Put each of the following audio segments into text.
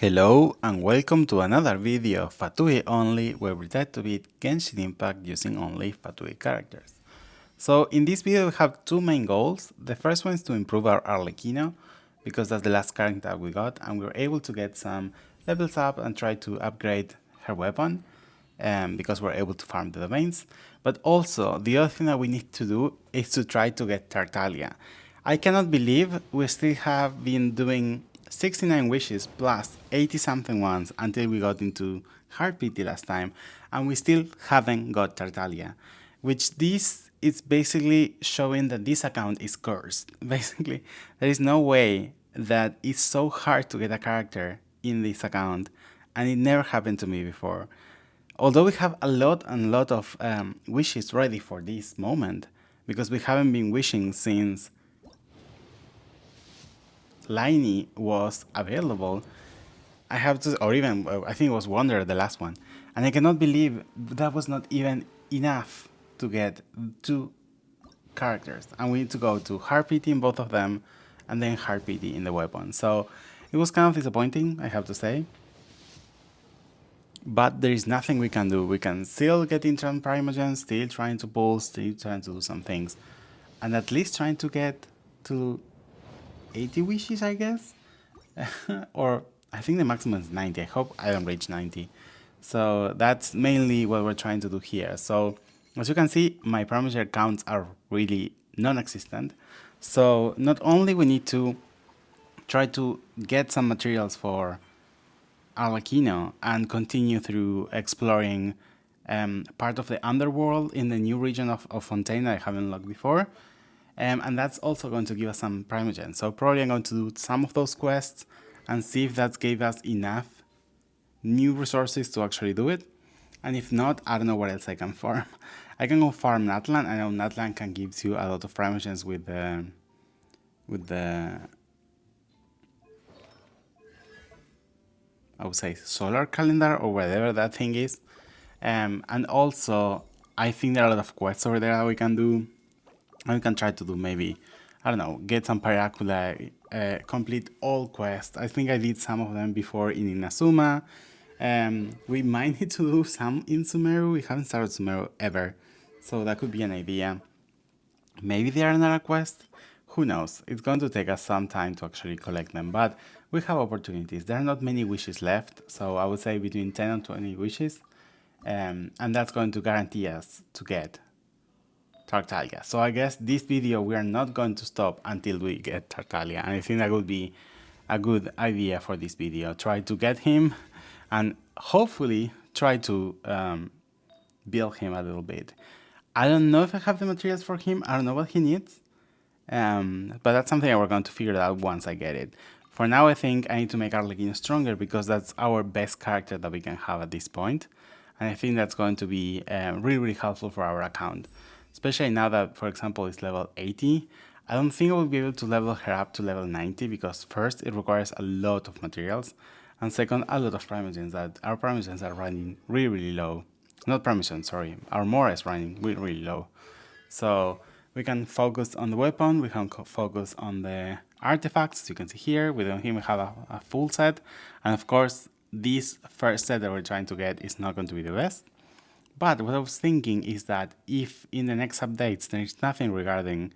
Hello and welcome to another video of Fatui Only, where we try to beat Genshin Impact using only Fatui characters. So in this video we have two main goals. The first one is to improve our arlecchino, because that's the last character we got, and we were able to get some levels up and try to upgrade her weapon, because we're able to farm the domains. But also, the other thing that we need to do is to try to get Tartaglia. I cannot believe we still have been doing 69 wishes plus 80 something ones until we got into Hard PT last time, and we still haven't got Tartaglia, which this is basically showing that this account is cursed. Basically, there is no way that it's so hard to get a character in this account, and it never happened to me before. Although we have a lot of wishes ready for this moment, because we haven't been wishing since lyney was available. I have to, or even, I think it was Wonder, the last one. And I cannot believe that was not even enough to get two characters. And we need to go to Hard PT in both of them, and then Hard PT in the weapon. So it was kind of disappointing, I have to say. But there is nothing we can do. We can still get Intran Primogen, still trying to pull, still trying to do some things. And at least trying to get to 80 wishes, I guess. Or I think the maximum is 90. I hope I don't reach 90. So that's mainly what we're trying to do here. So as you can see, my Primogen counts are really non-existent. So not only we need to try to get some materials for arlecchino and continue through exploring part of the underworld in the new region of fontaine that I haven't unlocked before. And that's also going to give us some Primogen. So probably I'm going to do some of those quests and see if that gave us enough new resources to actually do it. And if not, I don't know what else I can farm. I can go farm natlan. I know natlan can give you a lot of Primogens with the I would say solar calendar or whatever that thing is. And also, I think there are a lot of quests over there that we can do. And we can try to do maybe, I don't know, get some Paracula, complete all quests. I think I did some of them before in Inazuma. We might need to do some in Sumeru. We haven't started Sumeru ever, so that could be an idea. Maybe they are another quest. Who knows? It's going to take us some time to actually collect them, but we have opportunities. There are not many wishes left, so I would say between 10 and 20 wishes, and that's going to guarantee us to get Tartaglia. So I guess this video we are not going to stop until we get Tartaglia, and I think that would be a good idea for this video. Try to get him and hopefully try to build him a little bit. I don't know if I have the materials for him. I don't know what he needs, but that's something we're going to figure out once I get it. For now, I think I need to make Arlecchino stronger because that's our best character that we can have at this point, and I think that's going to be really helpful for our account. Especially now that, for example, it's level 80, I don't think I will be able to level her up to level 90 because first, it requires a lot of materials, and second, a lot of Primogens that our Primogens are running really low. Not Primogen, sorry, our Mora is running really low. So we can focus on the weapon, we can focus on the artifacts. As you can see here, we don't even have a full set, and of course, this first set that we're trying to get is not going to be the best. But what I was thinking is that if in the next updates there is nothing regarding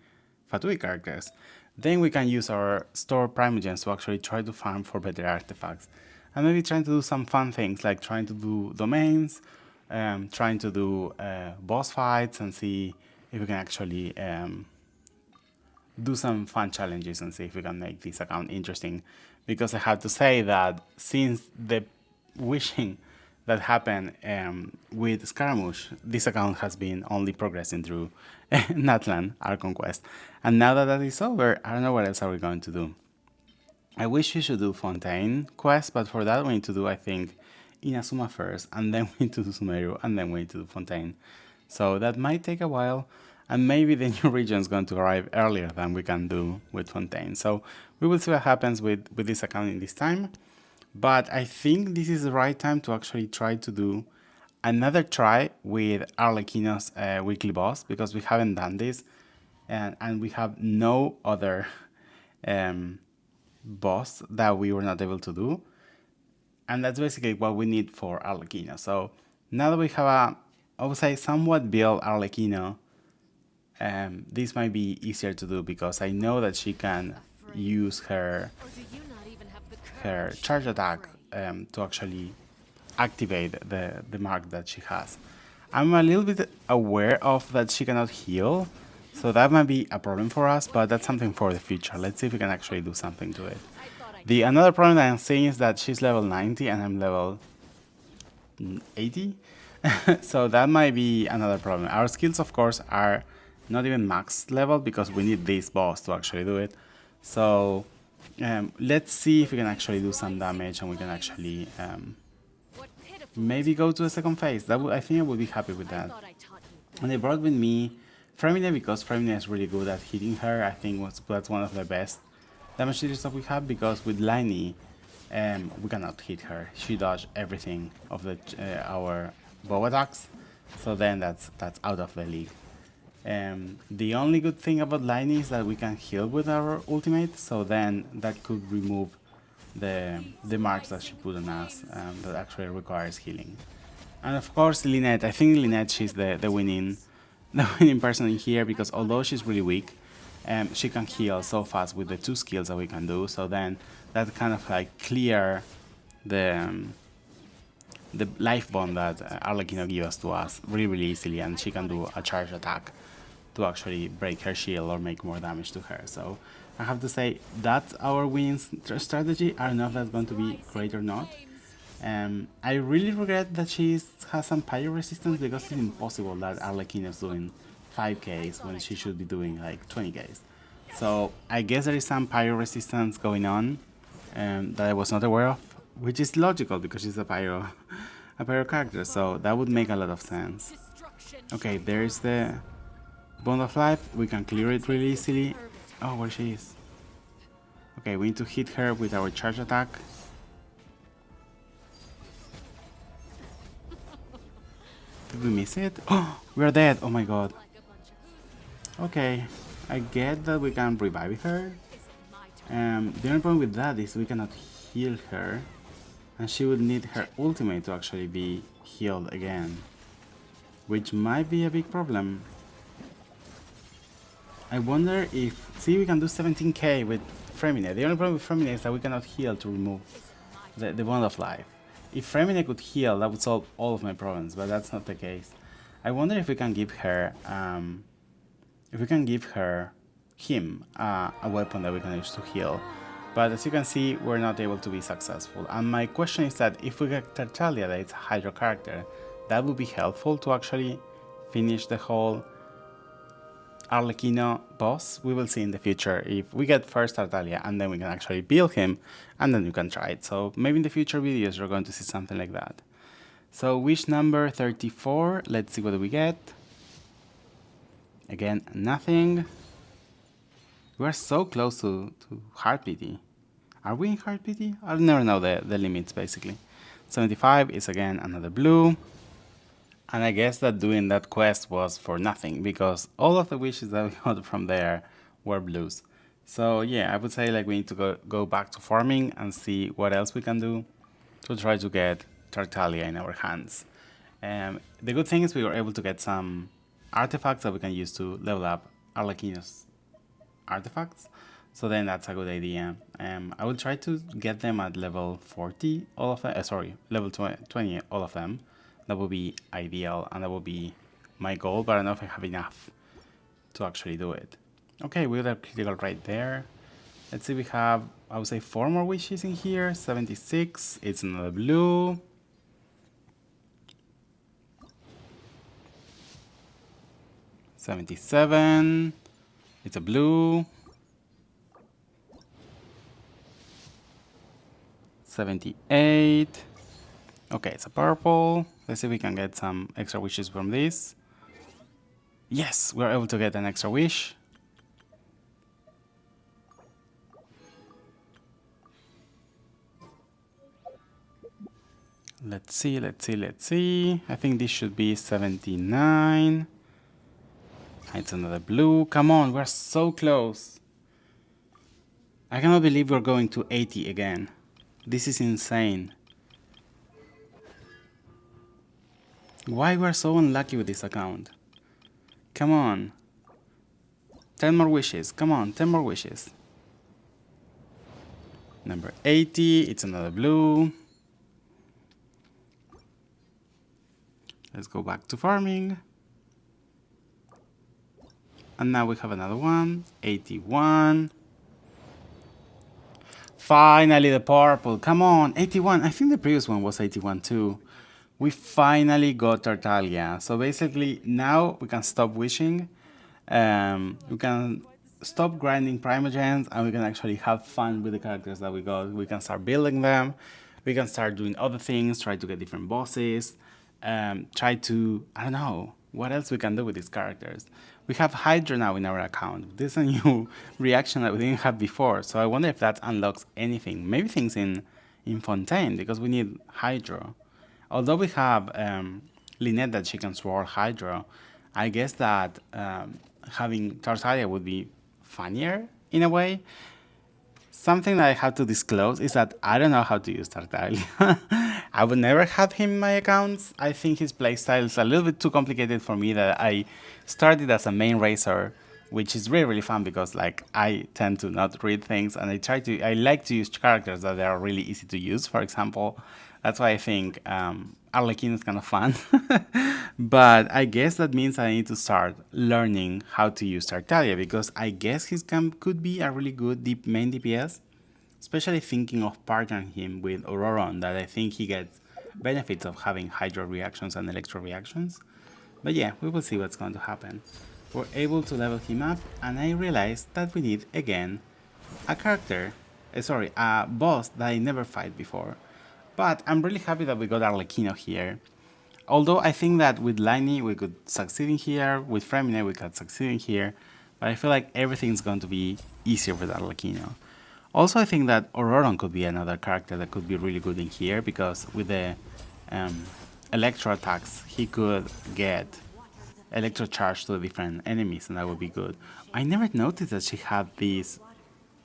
Fatui characters, then we can use our store Primogens to actually try to farm for better artifacts. And maybe trying to do some fun things like trying to do domains, trying to do boss fights and see if we can actually do some fun challenges and see if we can make this account interesting. Because I have to say that since the wishing that happened with Scaramouche, this account has been only progressing through Natlan, Archon quest. And now that that is over, I don't know what else are we going to do. I wish we should do Fontaine quest, but for that we need to do, I think, Inazuma first, and then we need to do Sumeru, and then we need to do Fontaine. So that might take a while, and maybe the new region is going to arrive earlier than we can do with Fontaine. So we will see what happens with this account in this time. But I think this is the right time to actually try to do another try with Arlecchino's weekly boss, because we haven't done this, and we have no other boss that we were not able to do. And that's basically what we need for Arlecchino. So now that we have a, I would say, somewhat built Arlecchino, this might be easier to do because I know that she can use her charge attack to actually activate the mark that she has. I'm a little bit aware of that she cannot heal, so that might be a problem for us, but that's something for the future. Let's see if we can actually do something to it. The another problem that I'm seeing is that she's level 90 and I'm level 80. So that might be another problem. Our skills, of course, are not even max level because we need this boss to actually do it. So let's see if we can actually do some damage and we can actually maybe go to the second phase. I think I would be happy with that. And I brought with me Femine because Femine is really good at hitting her. I think that's one of the best damage dealers that we have because with lyney we cannot hit her. She dodged everything of our bow attacks, so then that's out of the league. The only good thing about lyney is that we can heal with our ultimate, so then that could remove the marks that she put on us that actually requires healing. And of course Lynette, I think Lynette, she's the winning person in here because although she's really weak, she can heal so fast with the 2 skills that we can do, so then that kind of like clear the life bond that Arlecchino gives to us really easily, and she can do a charge attack to actually break her shield or make more damage to her. So I have to say that's our winning strategy. I don't know if that's going to be great or not. I really regret that she has some pyro resistance because it's impossible that Arlecchino is doing 5Ks when she should be doing like 20Ks. So I guess there is some pyro resistance going on that I was not aware of, which is logical because she's a pyro character, so that would make a lot of sense. Okay, there's the Bond of Life. We can clear it really easily. Oh, where she is. Okay, we need to hit her with our charge attack. Did we miss it? Oh, we are dead. Oh my god. Okay, I get that we can revive her. The only problem with that is we cannot heal her, and she would need her ultimate to actually be healed again, which might be a big problem. I wonder if... See, we can do 17k with Femine. The only problem with Femine is that we cannot heal to remove the Bond of Life. If Femine could heal, that would solve all of my problems, but that's not the case. I wonder if we can give her... a weapon that we can use to heal. But as you can see, we're not able to be successful. And my question is that if we get Tartaglia, that it's a Hydro character, that would be helpful to actually finish the whole Arlecchino boss. We will see in the future if we get first Tartaglia and then we can actually build him and then we can try it. So maybe in the future videos you're going to see something like that. So wish number 34, let's see what we get. Again, nothing. We are so close to Heart Pity. Are we in Heart Pity? I'll never know the limits basically. 75 is again another blue. And I guess that doing that quest was for nothing because all of the wishes that we got from there were blues. So yeah, I would say like we need to go back to farming and see what else we can do to try to get Tartaglia in our hands. The good thing is we were able to get some artifacts that we can use to level up Arlecchino's artifacts, so then that's a good idea. I will try to get them at level 40, all of them, level 20, all of them. That would be ideal, and that would be my goal, but I don't know if I have enough to actually do it. Okay, we got a critical right there. Let's see, we have, I would say 4 more wishes in here. 76, it's another blue. $77, it's a blue. 78. Okay, it's a purple. Let's see if we can get some extra wishes from this. Yes, we're able to get an extra wish. Let's see. I think this should be 79. It's another blue. Come on, we're so close. I cannot believe we're going to 80 again. This is insane. Why we're so unlucky with this account? Come on. 10 more wishes. Come on, 10 more wishes. Number 80, it's another blue. Let's go back to farming. And now we have another one, 81. Finally the purple, come on, 81. I think the previous one was 81 too. We finally got Tartaglia. So basically now we can stop wishing. We can stop grinding primogens and we can actually have fun with the characters that we got. We can start building them. We can start doing other things, try to get different bosses. Try to, I don't know, what else we can do with these characters. We have Hydra now in our account. This is a new reaction that we didn't have before. So I wonder if that unlocks anything. Maybe things in Fontaine, because we need Hydra. Although we have Lynette that she can sword Hydra, I guess that having Tartaglia would be funnier in a way. Something that I have to disclose is that I don't know how to use Tartaglia. I would never have him in my accounts. I think his playstyle is a little bit too complicated for me that I started as a main racer, which is really, really fun because like I tend to not read things and I like to use characters that are really easy to use, for example. That's why I think Arlecchino is kind of fun. But I guess that means I need to start learning how to use Tartaglia because I guess his camp could be a really good main DPS, especially thinking of partnering him with Ororon, that I think he gets benefits of having Hydro reactions and Electro reactions. But yeah, we will see what's going to happen. We're able to level him up, and I realized that we need, again, a boss that I never fight before. But I'm really happy that we got Arlecchino here. Although I think that with lyney we could succeed in here, with Femine we could succeed in here, but I feel like everything's going to be easier with Arlecchino. Also, I think that Ororon could be another character that could be really good in here, because with the electro attacks, he could get electro charge to the different enemies, and that would be good. I never noticed that she had this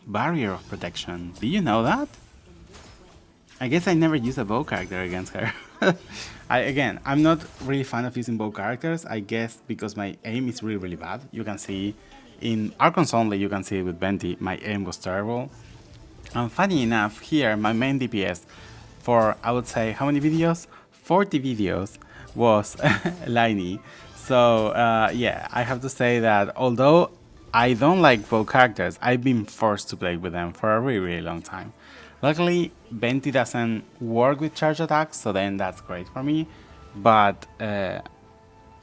barrier of protection. Do you know that? I guess I never used a bow character against her. I'm not really fan of using bow characters, I guess because my aim is really, really bad. You can see in Archons only, you can see with Venti, my aim was terrible. And funny enough, here, my main DPS for, I would say, how many videos? 40 videos was lyney. So, yeah, I have to say that although I don't like bow characters, I've been forced to play with them for a really, really long time. Luckily, Venti doesn't work with charge attacks, so then that's great for me. But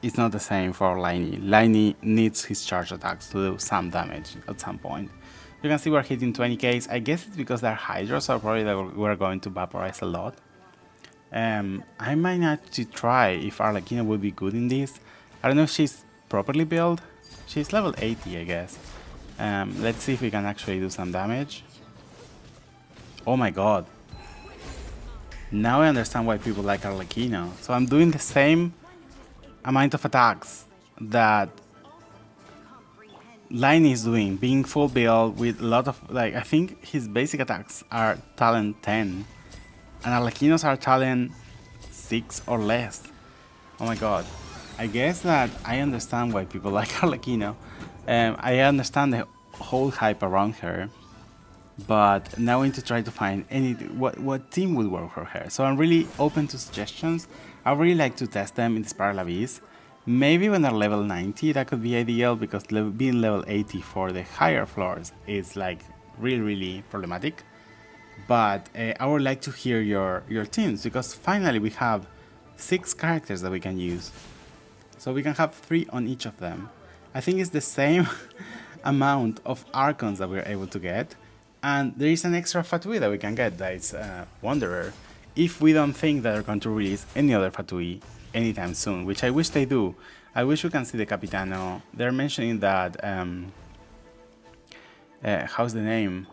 it's not the same for lyney. Lyney needs his charge attacks to do some damage at some point. You can see we're hitting 20k. I guess it's because they're Hydra, so probably we're going to vaporize a lot. I might actually try if Arlecchino would be good in this. I don't know if she's properly built. She's level 80, I guess. Let's see if we can actually do some damage. Oh my god. Now I understand why people like Arlecchino. So I'm doing the same amount of attacks that lyney is doing, being full build with a lot of, like, I think his basic attacks are talent 10 and Arlecchino's are talent 6 or less. Oh my god. I guess that I understand why people like Arlecchino. I understand the whole hype around her, but now I need to try to find what team would work for her. So I'm really open to suggestions. I really like to test them in the Spiral Abyss. Maybe when they're level 90 that could be ideal, because being level 80 for the higher floors is like really, really problematic. But I would like to hear your teams, because finally we have 6 characters that we can use. So we can have 3 on each of them. I think it's the same amount of Archons that we're able to get. And there is an extra Fatui that we can get, that is Wanderer, if we don't think that they're going to release any other Fatui anytime soon, which I wish they do. I wish we can see the Capitano. They're mentioning that, how's the name?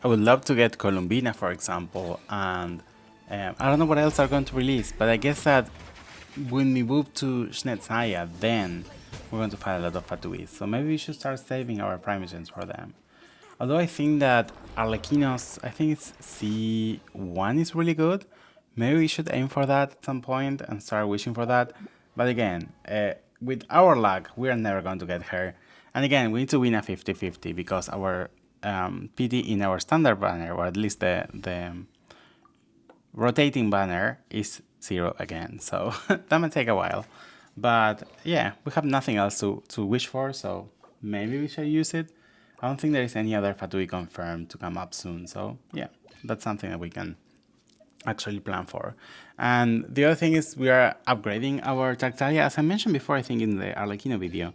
I would love to get Columbina, for example, and I don't know what else they're going to release, but I guess that when we move to Snetsaya, then we're going to find a lot of Fatuis. So maybe we should start saving our primogens for them. Although I think that Arlecchino's, I think it's C1 is really good. Maybe we should aim for that at some point and start wishing for that. But again, with our luck, we are never going to get her. And again, we need to win a 50-50 because our PD in our standard banner, or at least the rotating banner, is 0 again. So that might take a while. But yeah, we have nothing else to wish for, so maybe we should use it. I don't think there is any other Fatui confirmed to come up soon, so yeah, that's something that we can actually plan for. And the other thing is we are upgrading our Tartaglia. As I mentioned before, I think in the Arlecchino video,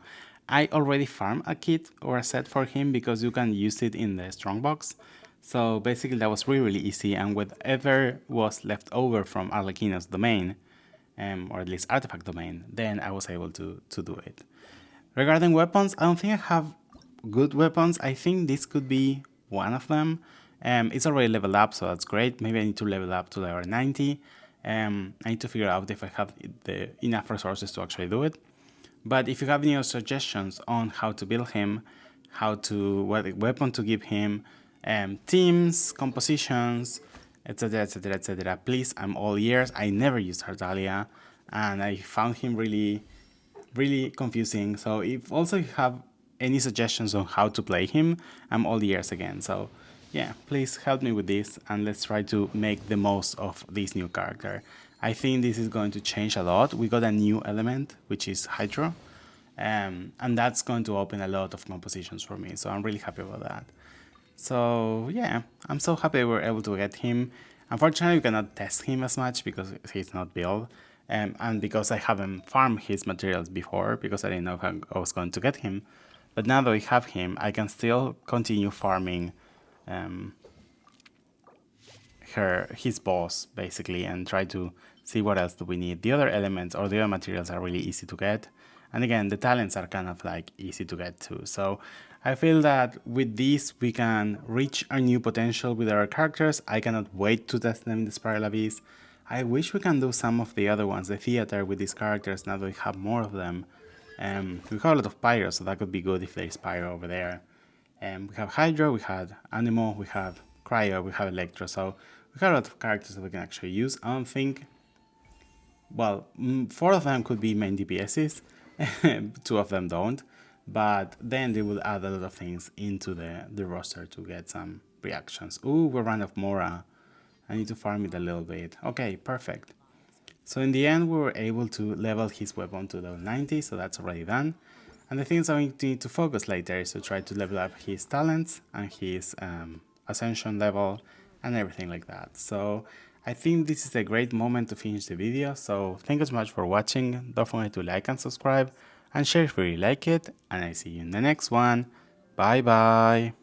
I already farmed a kit or a set for him because you can use it in the strongbox. So basically that was really easy, and whatever was left over from Arlecchino's domain, or at least artifact domain, then I was able to do it. Regarding weapons, I don't think I have good weapons. I think this could be one of them. It's already leveled up, so that's great. Maybe I need to level up to level 90. I need to figure out if I have enough resources to actually do it. But if you have any suggestions on how to build him, what weapon to give him, teams, compositions, etc, etc, etc, please, I'm all ears. I never used Tartaglia, and I found him really confusing. So if also you have any suggestions on how to play him, I'm all ears again. So yeah, please help me with this, and let's try to make the most of this new character. I think this is going to change a lot. We got a new element, which is Hydro, and that's going to open a lot of compositions for me, so I'm really happy about that. So yeah, I'm so happy we were able to get him. Unfortunately, we cannot test him as much because he's not built, and because I haven't farmed his materials before, because I didn't know how I was going to get him. But now that we have him, I can still continue farming his boss, basically, and try to see what else do we need. The other elements or the other materials are really easy to get. And again, the talents are kind of like easy to get too. So I feel that with this, we can reach our new potential with our characters. I cannot wait to test them in the Spiral Abyss. I wish we can do some of the other ones, the theater with these characters, now that we have more of them. We have a lot of Pyro, so that could be good if there is Pyro over there. We have Hydro, we had Anemo, we have Cryo, we have Electro, so we have a lot of characters that we can actually use. I don't think, well, 4 of them could be main DPSs, 2 of them don't, but then they will add a lot of things into the roster to get some reactions. Ooh, we're running out of Mora. I need to farm it a little bit. Okay, perfect. So in the end, we were able to level his weapon to level 90, so that's already done. And the things I need to focus later is to try to level up his talents and his ascension level and everything like that. So I think this is a great moment to finish the video. So thank you so much for watching. Don't forget to like and subscribe and share if you really like it. And I see you in the next one. Bye bye.